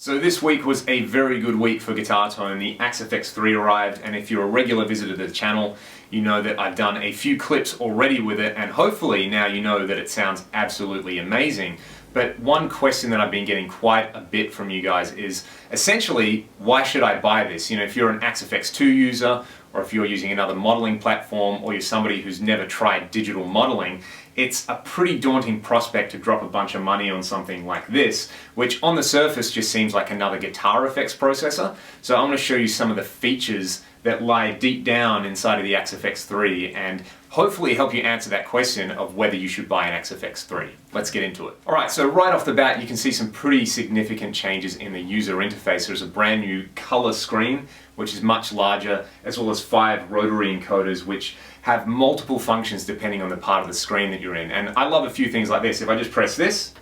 So this week was a very good week for guitar tone. The Axe FX3 arrived, and if you're a regular visitor to the channel, you know that I've done a few clips already with it, and hopefully now you know that it sounds absolutely amazing. But one question that I've been getting quite a bit from you guys is essentially, why should I buy this? You know, if you're an Axe FX2 user, or if you're using another modeling platform, or you're somebody who's never tried digital modeling, it's a pretty daunting prospect to drop a bunch of money on something like this, which on the surface just seems like another guitar effects processor. So I'm going to show you some of the features that lie deep down inside of the Axe FX3 and hopefully help you answer that question of whether you should buy an Axe FX3. Let's get into it. Alright, so right off the bat you can see some pretty significant changes in the user interface. There's a brand new color screen, which is much larger, as well as 5 rotary encoders which have multiple functions depending on the part of the screen that you're in. And I love a few things like this. If I just press this,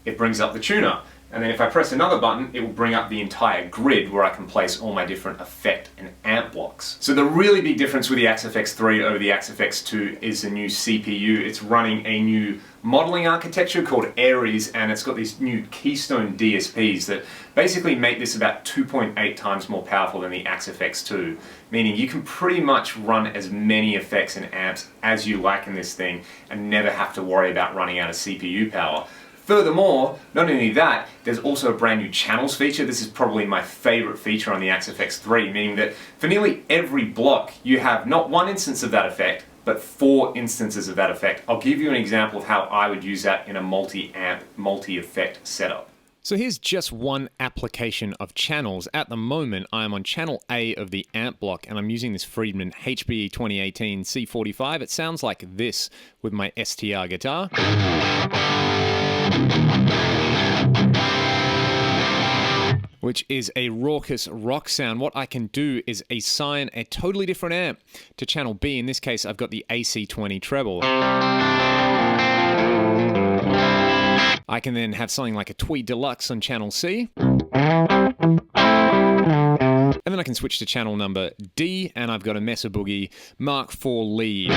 it brings up the tuner. And then if I press another button, it will bring up the entire grid where I can place all my different effect and amp blocks. So the really big difference with the Axe FX3 over the Axe FX2 is the new CPU. It's running a new modeling architecture called Aries, and it's got these new Keystone DSPs that basically make this about 2.8 times more powerful than the Axe FX2, meaning you can pretty much run as many effects and amps as you like in this thing and never have to worry about running out of CPU power. Furthermore, not only that, there's also a brand new channels feature. This is probably my favorite feature on the Axe FX3, meaning that for nearly every block you have not one instance of that effect, but 4 instances of that effect. I'll give you an example of how I would use that in a multi-amp, multi-effect setup. So here's just one application of channels. At the moment, I am on channel A of the amp block, and I'm using this Friedman HBE 2018 C45. It sounds like this with my STR guitar. Which is a raucous rock sound. What I can do is assign a totally different amp to channel B. In this case, I've got the AC20 treble. I can then have something like a Tweed Deluxe on channel C. And then I can switch to channel number D, and I've got a Mesa Boogie Mark IV lead.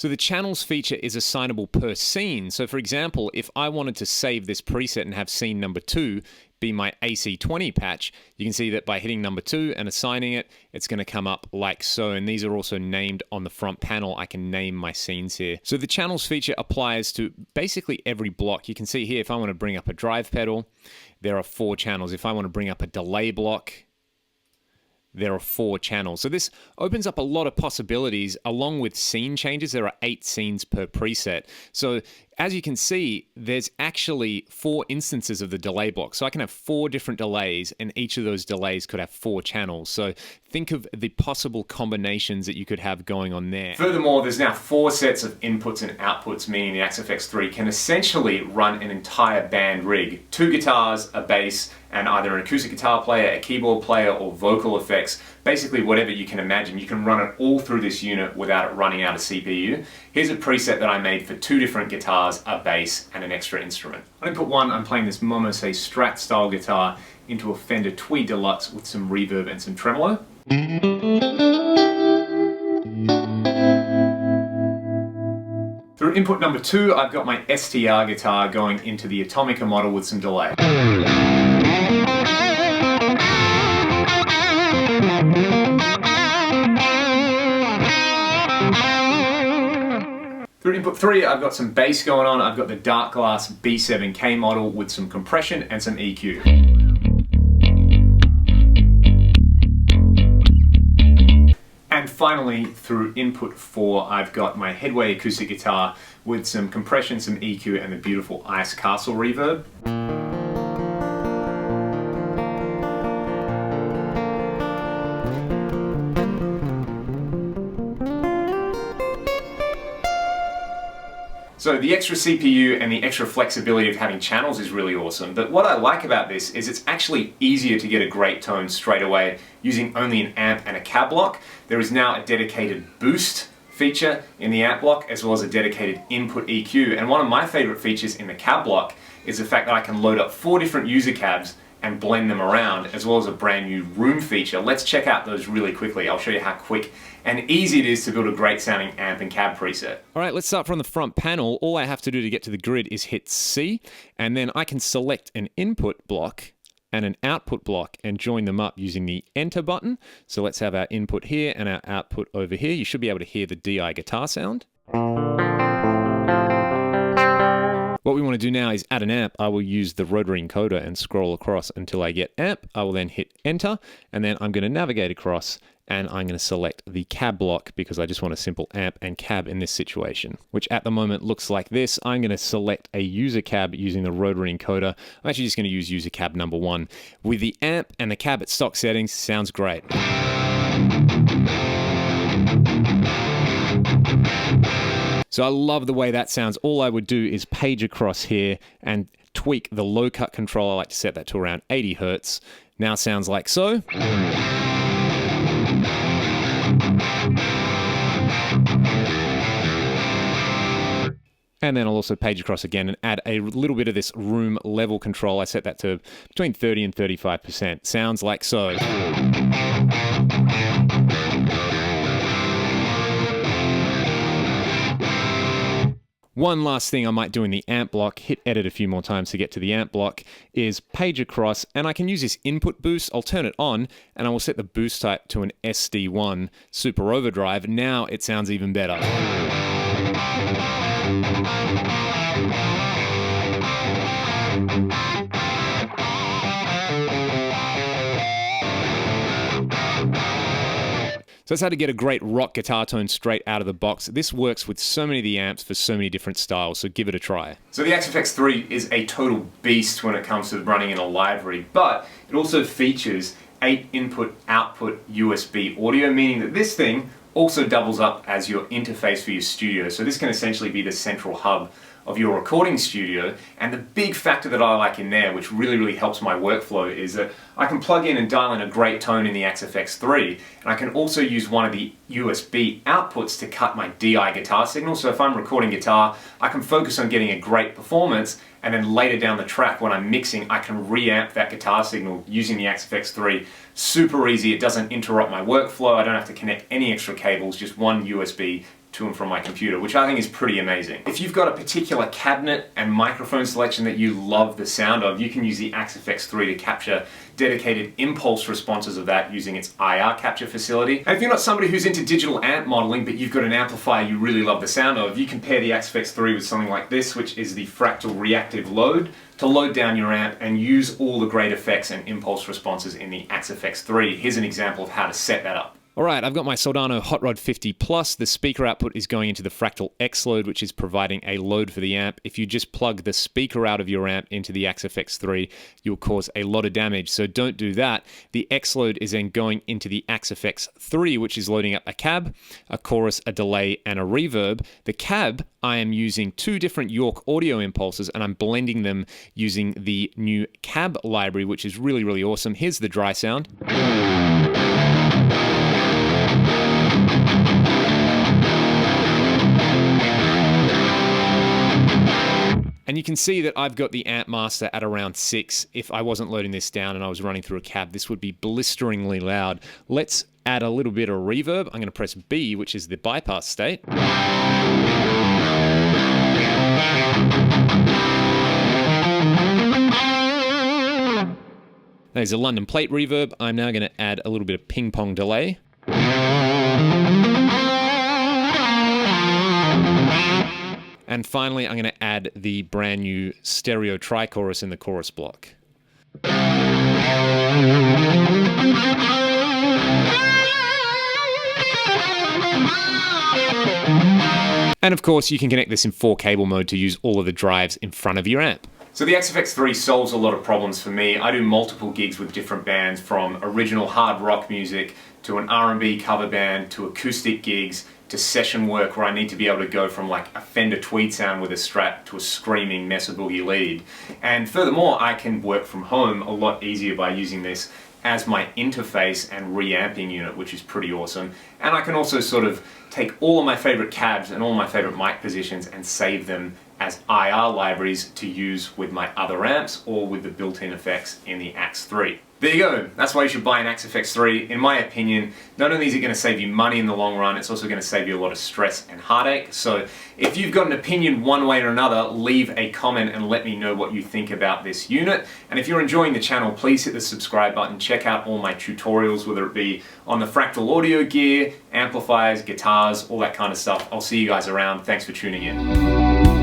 So the channels feature is assignable per scene. So for example, if I wanted to save this preset and have scene number 2 be my AC20 patch, you can see that by hitting number 2 and assigning it, it's going to come up like so. And these are also named on the front panel. I can name my scenes here. So the channels feature applies to basically every block. You can see here, if I want to bring up a drive pedal, there are 4 channels. If I want to bring up a delay block, there are 4 channels. So this opens up a lot of possibilities. Along with scene changes, there are 8 scenes per preset. So as you can see, there's actually 4 instances of the delay block. So I can have 4 different delays, and each of those delays could have 4 channels. So think of the possible combinations that you could have going on there. Furthermore, there's now 4 sets of inputs and outputs, meaning the Axe FX3 can essentially run an entire band rig. 2 guitars, a bass, and either an acoustic guitar player, a keyboard player, or vocal effects. Basically whatever you can imagine. You can run it all through this unit without it running out of CPU. Here's a preset that I made for 2 different guitars, a bass, and an extra instrument. On input 1, I'm playing this Momose Strat style guitar into a Fender Tweed Deluxe with some reverb and some tremolo. Through input number 2, I've got my STR guitar going into the Atomica model with some delay. Through input 3, I've got some bass going on. I've got the Dark Glass B7K model with some compression and some EQ. And finally, through input 4, I've got my Headway acoustic guitar with some compression, some EQ, and the beautiful Ice Castle reverb. So the extra CPU and the extra flexibility of having channels is really awesome, but what I like about this is it's actually easier to get a great tone straight away using only an amp and a cab block. There is now a dedicated boost feature in the amp block as well as a dedicated input EQ, and one of my favorite features in the cab block is the fact that I can load up 4 different user cabs and blend them around, as well as a brand new room feature. Let's check out those really quickly. I'll show you how quick and easy it is to build a great sounding amp and cab preset. All right, let's start from the front panel. All I have to do to get to the grid is hit C, and then I can select an input block and an output block and join them up using the enter button. So let's have our input here and our output over here. You should be able to hear the DI guitar sound. What we want to do now is add an amp. I will use the rotary encoder and scroll across until I get amp. I will then hit enter, and then I'm going to navigate across and I'm going to select the cab block because I just want a simple amp and cab in this situation, which at the moment looks like this. I'm going to select a user cab using the rotary encoder. I'm actually just going to use user cab number 1. With the amp and the cab at stock settings, sounds great. So I love the way that sounds. All I would do is page across here and tweak the low cut control. I like to set that to around 80 Hertz. Now it sounds like so. And then I'll also page across again and add a little bit of this room level control. I set that to between 30 and 35%. Sounds like so. One last thing I might do in the amp block, hit edit a few more times to get to the amp block, is page across, and I can use this input boost. I'll turn it on, and I will set the boost type to an SD1 Super Overdrive. Now it sounds even better. So that's how to get a great rock guitar tone straight out of the box. This works with so many of the amps for so many different styles, so give it a try. So the XFX3 is a total beast when it comes to running in a library, but it also features 8 input-output USB audio, meaning that this thing also doubles up as your interface for your studio. So this can essentially be the central hub of your recording studio, and the big factor that I like in there, which really helps my workflow, is that I can plug in and dial in a great tone in the XFX3, and I can also use one of the USB outputs to cut my DI guitar signal. So if I'm recording guitar, I can focus on getting a great performance, and then later down the track when I'm mixing, I can reamp that guitar signal using the XFX3. Super easy, it doesn't interrupt my workflow, I don't have to connect any extra cables, just one USB to and from my computer, which I think is pretty amazing. If you've got a particular cabinet and microphone selection that you love the sound of, you can use the XFX3 to capture dedicated impulse responses of that using its IR capture facility. And if you're not somebody who's into digital amp modeling, but you've got an amplifier you really love the sound of, you can pair the XFX3 with something like this, which is the Fractal Reactive Load, to load down your amp and use all the great effects and impulse responses in the XFX3. Here's an example of how to set that up. Alright, I've got my Soldano Hot Rod 50 Plus. The speaker output is going into the Fractal X load, which is providing a load for the amp. If you just plug the speaker out of your amp into the XFX3, you'll cause a lot of damage, so don't do that. The X load is then going into the XFX3, which is loading up a cab, a chorus, a delay, and a reverb. The cab, I am using 2 different York audio impulses, and I'm blending them using the new cab library, which is really awesome. Here's the dry sound. And you can see that I've got the amp master at around 6. If I wasn't loading this down and I was running through a cab, this would be blisteringly loud. Let's add a little bit of reverb. I'm going to press B, which is the bypass state. There's a London plate reverb. I'm now going to add a little bit of ping pong delay. And finally, I'm going to add the brand new stereo tri-chorus in the chorus block. And of course, you can connect this in 4-cable mode to use all of the drives in front of your amp. So the XFX3 solves a lot of problems for me. I do multiple gigs with different bands, from original hard rock music to an R&B cover band to acoustic gigs to session work where I need to be able to go from like a Fender Tweed sound with a Strat to a screaming Mesa Boogie lead. And furthermore, I can work from home a lot easier by using this. as my interface and reamping unit, which is pretty awesome. And I can also sort of take all of my favorite cabs and all my favorite mic positions and save them as IR libraries to use with my other amps or with the built-in effects in the Axe 3. There you go. That's why you should buy an Axe FX 3. In my opinion, not only is it going to save you money in the long run, it's also going to save you a lot of stress and heartache. So if you've got an opinion one way or another, leave a comment and let me know what you think about this unit. And if you're enjoying the channel, please hit the subscribe button. Check out all my tutorials, whether it be on the Fractal audio gear, amplifiers, guitars, all that kind of stuff. I'll see you guys around. Thanks for tuning in.